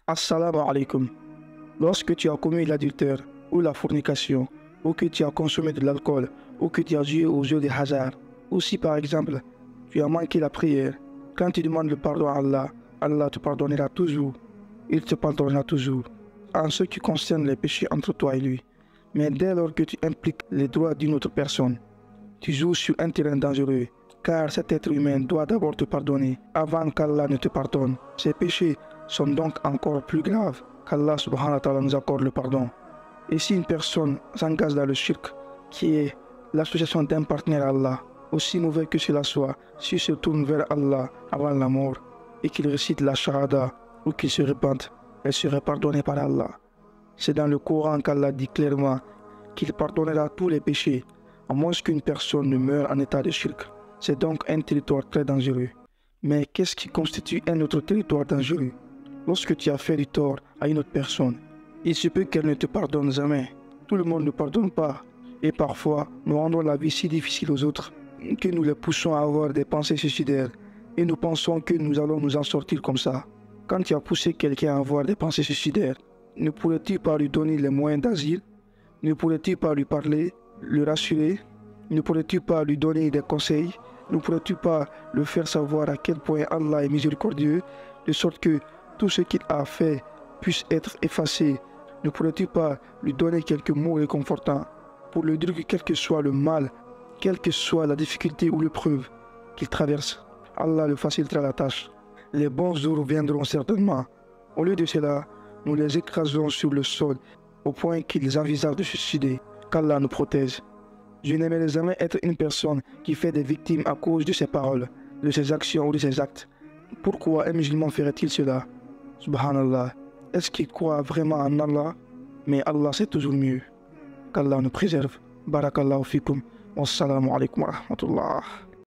Assalamu alaikum. Lorsque tu as commis l'adultère ou la fornication, ou que tu as consommé de l'alcool, ou que tu as joué aux jeux de hasard, ou si par exemple tu as manqué la prière, quand tu demandes le pardon à Allah, Allah te pardonnera toujours. Il te pardonnera toujours en ce qui concerne les péchés entre toi et lui. Mais dès lors que tu impliques les droits d'une autre personne, tu joues sur un terrain dangereux, car cet être humain doit d'abord te pardonner avant qu'Allah ne te pardonne. Ces péchés sont donc encore plus graves qu'Allah subhanahu wa ta'ala nous accorde le pardon. Et si une personne s'engage dans le shirk, qui est l'association d'un partenaire à Allah, aussi mauvais que cela soit, s'il se tourne vers Allah avant la mort et qu'il récite la shahada ou qu'il se repente, elle serait pardonnée par Allah. C'est dans le Coran qu'Allah dit clairement qu'il pardonnera tous les péchés, à moins qu'une personne ne meure en état de shirk. C'est donc un territoire très dangereux. Mais qu'est-ce qui constitue un autre territoire dangereux? Lorsque tu as fait du tort à une autre personne, il se peut qu'elle ne te pardonne jamais. Tout le monde ne pardonne pas. Et parfois, nous rendons la vie si difficile aux autres que nous les poussons à avoir des pensées suicidaires. Et nous pensons que nous allons nous en sortir comme ça. Quand tu as poussé quelqu'un à avoir des pensées suicidaires, ne pourrais-tu pas lui donner les moyens d'asile? Ne pourrais-tu pas lui parler, le rassurer? Ne pourrais-tu pas lui donner des conseils? Ne pourrais-tu pas le faire savoir à quel point Allah est miséricordieux, de sorte que tout ce qu'il a fait puisse être effacé? Ne pourrais-tu pas lui donner quelques mots réconfortants pour lui dire que quel que soit le mal, quelle que soit la difficulté ou l'épreuve qu'il traverse, Allah le facilitera la tâche. Les bons jours viendront certainement. Au lieu de cela, nous les écrasons sur le sol au point qu'ils envisagent de se suicider. Qu'Allah nous protège. Je n'aimerais jamais être une personne qui fait des victimes à cause de ses paroles, de ses actions ou de ses actes. Pourquoi un musulman ferait-il cela? Subhanallah. Est-ce qu'il croit vraiment en Allah? Mais Allah c'est toujours mieux. Qu'Allah nous préserve. Barakallahu fikum. Wassalamu alaikum wa rahmatullah.